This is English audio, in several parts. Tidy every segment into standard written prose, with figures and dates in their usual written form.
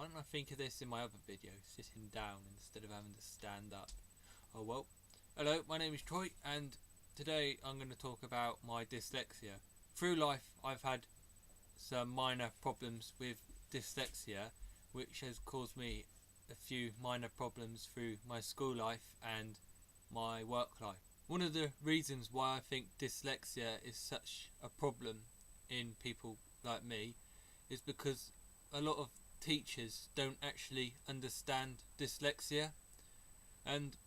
Why don't I think of this in my other video, sitting down instead of having to stand up? Oh well. Hello, my name is Troy, and today I'm going to talk about my dyslexia. Through life I've had some minor problems with dyslexia, which has caused me a few minor problems through my school life and my work life. One of the reasons why I think dyslexia is such a problem in people like me is because a lot of teachers don't actually understand dyslexia, and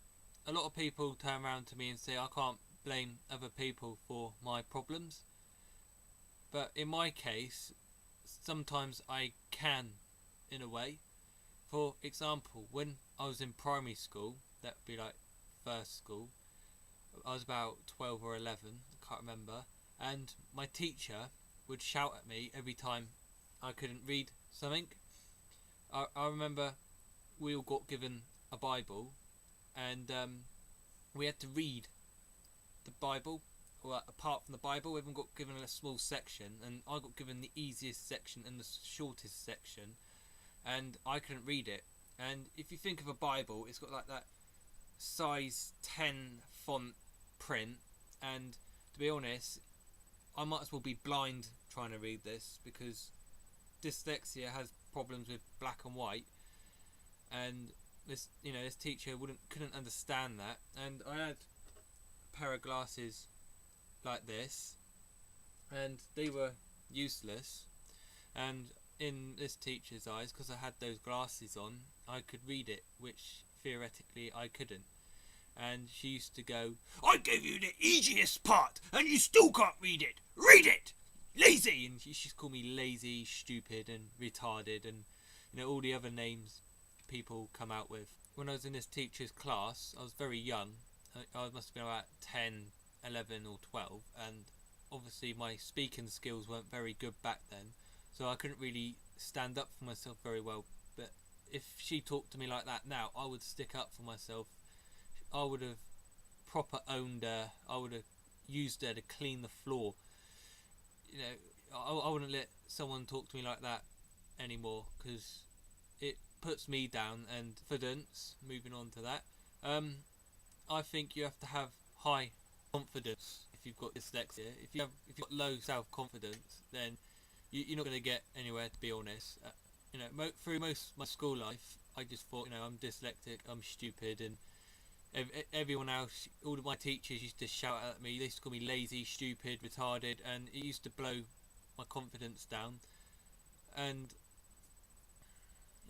a lot of people turn around to me and say I can't blame other people for my problems, but in my case sometimes I can, in a way. For example, when I was in primary school, that would be like first school, I was about 12 or 11, I can't remember, and my teacher would shout at me every time I couldn't read something. I remember we all got given a Bible, and we had to read the Bible. Well, apart from the Bible, everyone got given a small section, and I got given the easiest section and the shortest section, and I couldn't read it. And if you think of a Bible, it's got like that size 10 font print, and to be honest, I might as well be blind trying to read this, because dyslexia has problems with black and white, and this teacher couldn't understand that. And I had a pair of glasses like this, and they were useless, and in this teacher's eyes, because I had those glasses on, I could read it, which theoretically I couldn't. And she used to go, "I gave you the easiest part and you still can't read it. Read it! Lazy!" And she used to call me lazy, stupid and retarded, and all the other names people come out with. When I was in this teacher's class, I was very young. I must have been about 10, 11 or 12, and obviously my speaking skills weren't very good back then, so I couldn't really stand up for myself very well. But if she talked to me like that now, I would stick up for myself. I would have proper owned her. I would have used her to clean the floor. I wouldn't let someone talk to me like that anymore, because it puts me down. And confidence, moving on to that, I think you have to have high confidence if you've got dyslexia. If you've got low self-confidence, then you're not going to get anywhere, to be honest. Through most of my school life, I just thought, I'm dyslexic, I'm stupid, and everyone else, all of my teachers used to shout at me. They used to call me lazy, stupid, retarded, and it used to blow my confidence down. And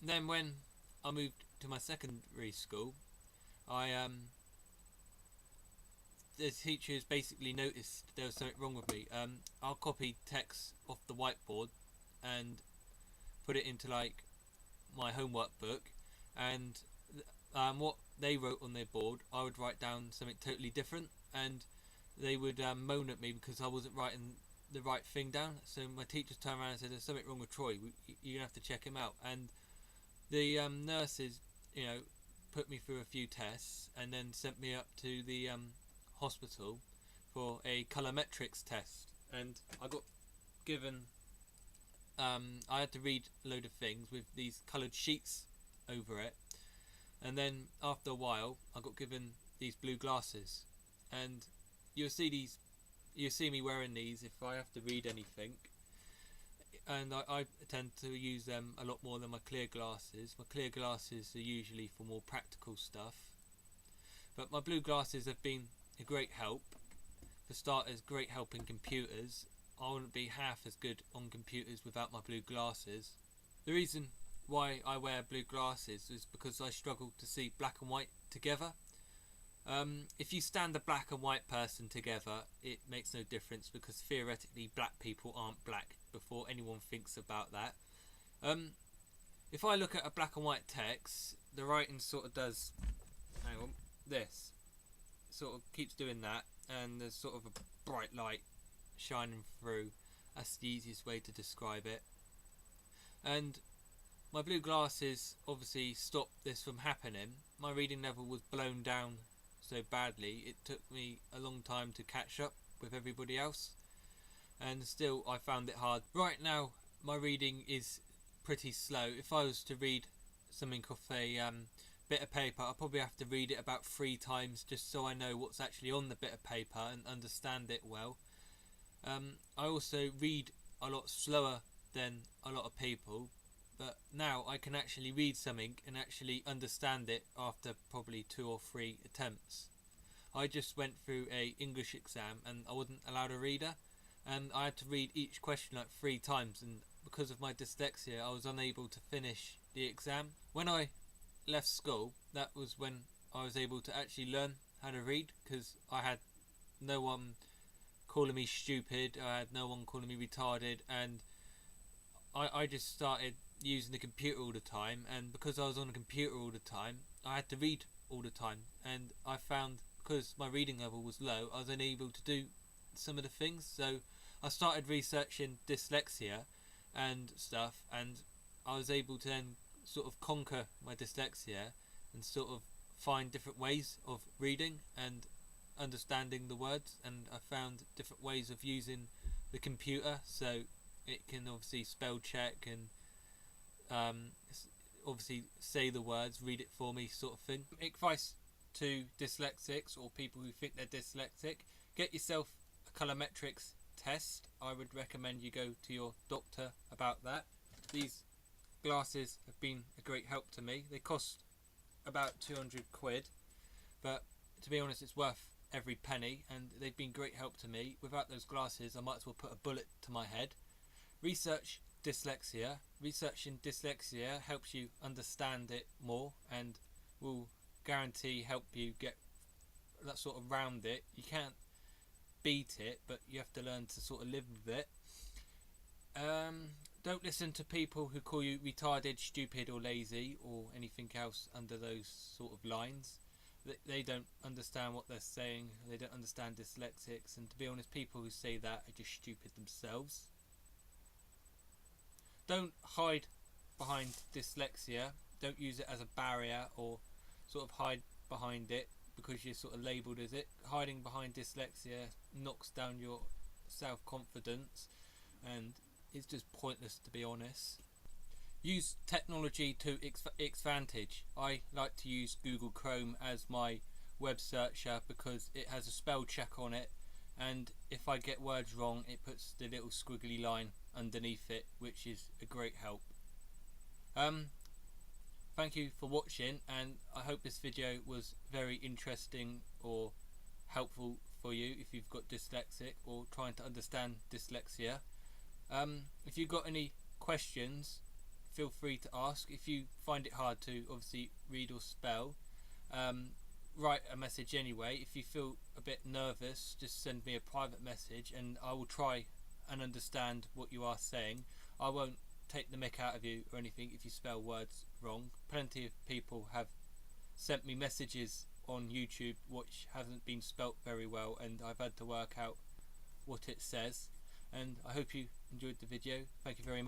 then when I moved to my secondary school, the teachers basically noticed there was something wrong with me. I'll copy text off the whiteboard and put it into like my homework book, and what they wrote on their board, I would write down something totally different, and they would moan at me because I wasn't writing the right thing down. So my teachers turned around and said, "There's something wrong with Troy. You're gonna have to check him out." And the nurses, put me through a few tests and then sent me up to the hospital for a colorimetrics test, and I got given I had to read a load of things with these coloured sheets over it, and then after a while I got given these blue glasses, and you'll see me wearing these if I have to read anything, and I tend to use them a lot more than my clear glasses. My clear glasses are usually for more practical stuff, but my blue glasses have been a great help. For starters, great help in computers. I wouldn't be half as good on computers without my blue glasses. The reason why I wear blue glasses is because I struggle to see black and white together. If you stand a black and white person together, it makes no difference, because theoretically black people aren't black before anyone thinks about that. If I look at a black and white text, the writing sort of does, this sort of keeps doing that, and there's sort of a bright light shining through. That's the easiest way to describe it. And my blue glasses obviously stopped this from happening. My reading level was blown down so badly, it took me a long time to catch up with everybody else, and still I found it hard. Right now my reading is pretty slow. If I was to read something off a bit of paper, I'll probably have to read it about 3 times just so I know what's actually on the bit of paper and understand it well. I also read a lot slower than a lot of people, but now I can actually read something and actually understand it after probably 2 or 3 attempts. I just went through a English exam and I wasn't allowed a reader, and I had to read each question like 3 times, and because of my dyslexia I was unable to finish the exam. When I left school, that was when I was able to actually learn how to read, because I had no one calling me stupid, I had no one calling me retarded, and I just started using the computer all the time, and because I was on the computer all the time I had to read all the time, and I found because my reading level was low I was unable to do some of the things, so I started researching dyslexia and stuff, and I was able to then sort of conquer my dyslexia and sort of find different ways of reading and understanding the words, and I found different ways of using the computer so it can obviously spell check and obviously say the words, read it for me, sort of thing. Advice to dyslexics or people who think they're dyslexic: get yourself a colometrics test. I would recommend you go to your doctor about that. These glasses have been a great help to me. They cost about 200 quid, but to be honest it's worth every penny, and they've been great help to me. Without those glasses I might as well put a bullet to my head. Research dyslexia. Researching dyslexia helps you understand it more and will guarantee help you get that sort of round it. You can't beat it, but you have to learn to sort of live with it. Don't listen to people who call you retarded, stupid or lazy or anything else under those sort of lines. They don't understand what they're saying, they don't understand dyslexics, and to be honest people who say that are just stupid themselves. Don't hide behind dyslexia, don't use it as a barrier or sort of hide behind it because you're sort of labelled as it. Hiding behind dyslexia knocks down your self-confidence and it's just pointless, to be honest. Use technology to its advantage. I like to use Google Chrome as my web searcher because it has a spell check on it, and if I get words wrong it puts the little squiggly line underneath it, which is a great help. Thank you for watching, and I hope this video was very interesting or helpful for you if you've got dyslexic or trying to understand dyslexia. If you've got any questions, feel free to ask. If you find it hard to obviously read or spell, write a message anyway. If you feel a bit nervous, just send me a private message and I will try and understand what you are saying. I won't take the mick out of you or anything if you spell words wrong. Plenty of people have sent me messages on YouTube which hasn't been spelt very well, and I've had to work out what it says. And I hope you enjoyed the video. Thank you very much.